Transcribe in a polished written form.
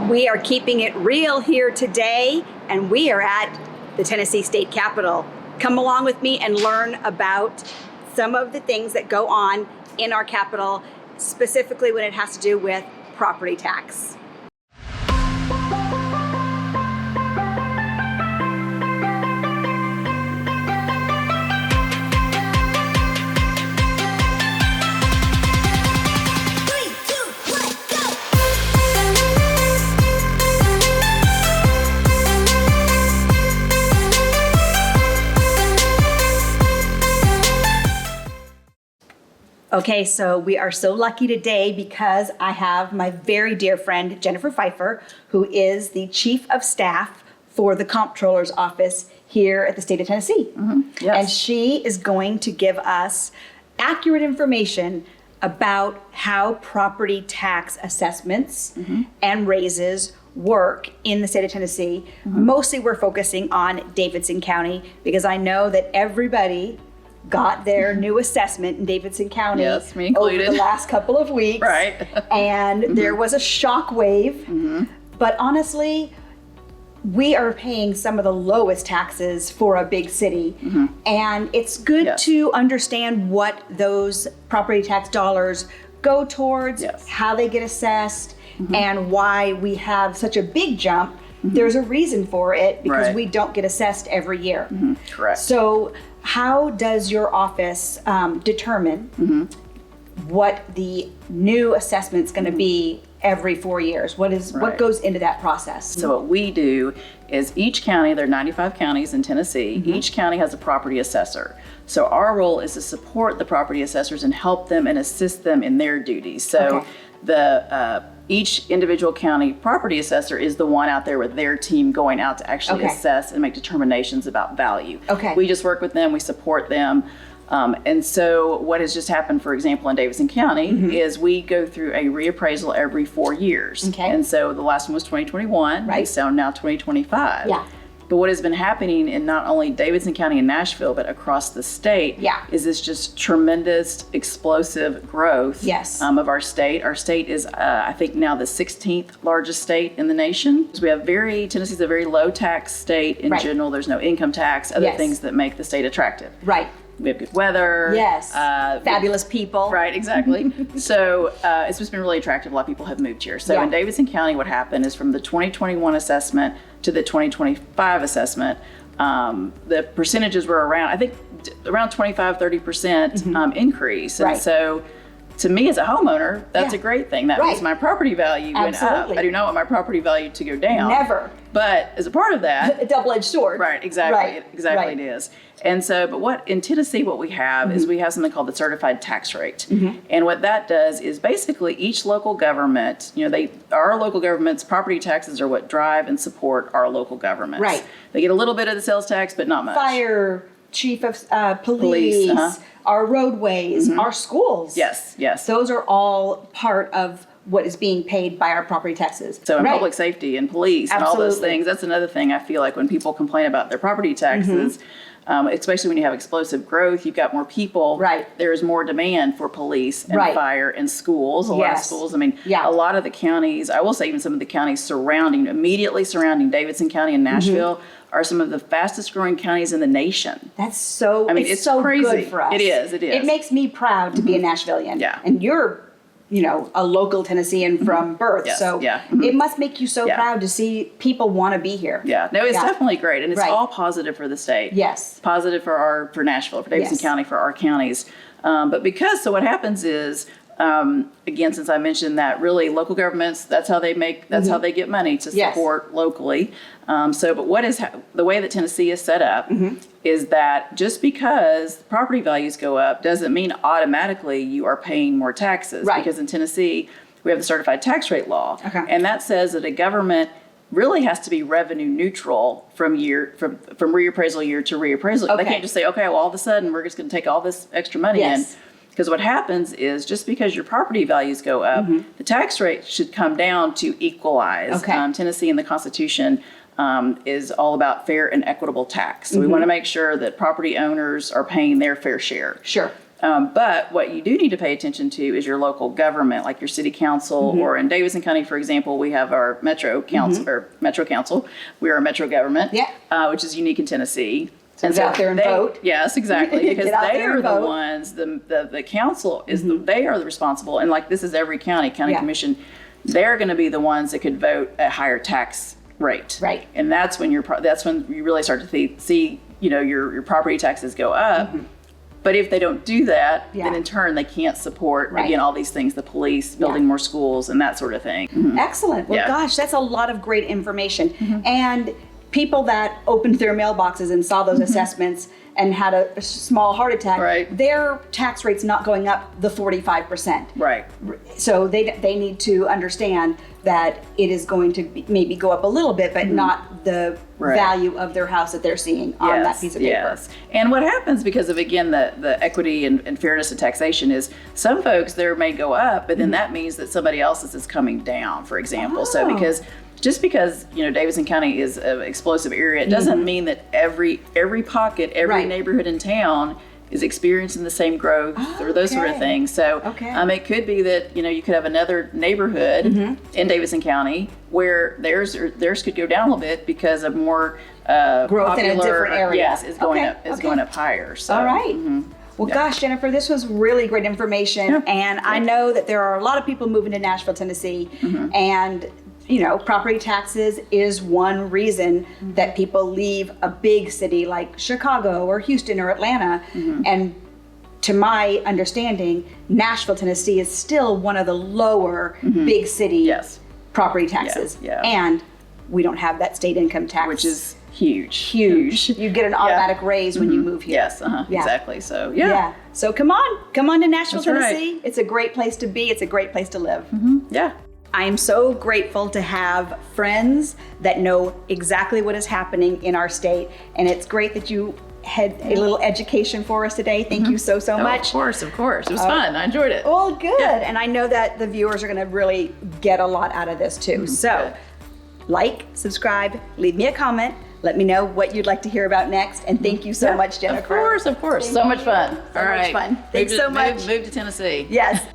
We are keeping it real here today, and we are at the Tennessee State Capitol. Come along with me and learn about some of the things that go on in our Capitol, specifically when it has to do with property tax. Okay, so we are so lucky today because I have my very dear friend, Jennifer Pfeiffer, who is the Chief of Staff for the Comptroller's office here at the state of Tennessee. Yes. And she is going to give us accurate information about how property tax assessments and raises work in the state of Tennessee. Mostly we're focusing on Davidson County because I know that everybody got their new assessment in Davidson County Yes, me included. over the last couple of weeks. Right. And there was a shock wave. But honestly, we are paying some of the lowest taxes for a big city. And it's good Yes. to understand what those property tax dollars go towards, Yes. how they get assessed, and why we have such a big jump. There's a reason for it because Right. we don't get assessed every year. Correct. So how does your office determine what the new assessment's going to be every 4 years? What Right. goes into that process? So what we do is each county, there are 95 counties in Tennessee, each county has a property assessor. So our role is to support the property assessors and help them and assist them in their duties. So Okay. each individual county property assessor is the one out there with their team going out to actually Okay. assess and make determinations about value. Okay. We just work with them, we support them. And so what has just happened, for example, in Davidson County is we go through a reappraisal every 4 years. Okay. And so the last one was 2021, Right. so now 2025. Yeah. But what has been happening in not only Davidson County and Nashville, but across the state, Yeah. is this just tremendous, explosive growth Yes. of our state. Our state is, I think, now the 16th largest state in the nation. So we have Tennessee's a very low tax state in Right. general. There's no income tax, other Yes. things that make the state attractive. Right. We have good weather. Yes. Fabulous people. Right, exactly. So it's just been really attractive. A lot of people have moved here. So Yeah. in Davidson County, what happened is from the 2021 assessment to the 2025 assessment, the percentages were around 25-30% increase. And Right. so to me as a homeowner, that's Yeah. a great thing. That Right. means my property value went up. Absolutely. I do not want my property value to go down. Never. But as a part of that, A double-edged sword. right, exactly. Right. Exactly Right. it is. And so, but what in Tennessee, what we have is we have something called the certified tax rate. And what that does is basically each local government, our local government's property taxes are what drive and support our local governments. Right. They get a little bit of the sales tax, but not much. Fire, chief of police, our roadways, our schools. Yes, yes. Those are all part of what is being paid by our property taxes. So in Right. public safety and police and all those Absolutely. things, that's another thing I feel like when people complain about their property taxes, especially when you have explosive growth, you've got more people. Right. There's more demand for police and Right. fire and schools. A lot of Yes. schools. I mean, Yeah. a lot of the counties, I will say even some of the counties immediately surrounding Davidson County and Nashville are some of the fastest growing counties in the nation. That's so, I mean, it's it's so crazy. good for us. It is, it is. It makes me proud to be a Nashvilleian. Yeah. And you're, a local Tennessean from birth. Yes, So yeah. it must make you so Yeah. proud to see people want to be here. Yeah, no, it's Yeah. definitely great, and it's Right. all positive for the state. Yes. Positive for Nashville, for Davidson Yes. County, for our counties. So what happens is, again, since I mentioned that really local governments, that's how they get money to Yes. support locally. But the way that Tennessee is set up is that just because property values go up doesn't mean automatically you are paying more taxes. Right. Because in Tennessee, we have the certified tax rate law. Okay. And that says that a government really has to be revenue neutral from reappraisal year to reappraisal. Okay. They can't just say, okay, well, all of a sudden we're just going to take all this extra money Yes. in. Because what happens is just because your property values go up, the tax rate should come down to equalize. Okay. Tennessee in the Constitution is all about fair and equitable tax. So we want to make sure that property owners are paying their fair share. Sure. But what you do need to pay attention to is your local government, like your city council, or in Davidson County, for example, we have our Metro Council, or Metro Council. We are a Metro government, which is unique in Tennessee. So get out there and vote. Yes, exactly. Because they are the vote. ones, the council is they are the responsible. And like this is every county commission, they're going to be the ones that could vote a higher tax rate. Right. And that's when you really start to see, your property taxes go up. But if they don't do that, then in turn they can't support, again, all these things, the police, building more schools and that sort of thing. Excellent. Well, gosh, that's a lot of great information. And people that opened their mailboxes and saw those assessments and had a small heart attack, their tax rate's not going up the 45%. Right. So they need to understand that it is going to maybe go up a little bit, but not the value of their house that they're seeing on that piece of paper. Yes. And what happens because of, again, the equity and fairness of taxation is some folks there may go up, but then that means that somebody else's is coming down, for example. So just because Davidson County is an explosive area, it doesn't mean that every pocket, every neighborhood in town is experiencing the same growth or those sort of things. So it could be that you could have another neighborhood in Davidson County where theirs could go down a little bit because of more growth popular, in a different area. Yes, is going up higher. So, all right. Well, gosh, Jennifer, this was really great information, and I know that there are a lot of people moving to Nashville, Tennessee, and property taxes is one reason that people leave a big city like Chicago or Houston or Atlanta. And to my understanding, Nashville, Tennessee is still one of the lower big city property taxes. And we don't have that state income tax. Which is huge. You get an automatic raise when you move here. Yes, exactly. So, So come on to Nashville, That's Tennessee. right. It's a great place to be. It's a great place to live. Yeah. I am so grateful to have friends that know exactly what is happening in our state. And it's great that you had a little education for us today. Thank you so much. Of course. It was fun. I enjoyed it. Well, good. And I know that the viewers are going to really get a lot out of this too. So like, subscribe, leave me a comment. Let me know what you'd like to hear about next. And thank you so much, Jennifer. Of course. So much fun. So much fun. Thanks so much. Move to Tennessee. Yes.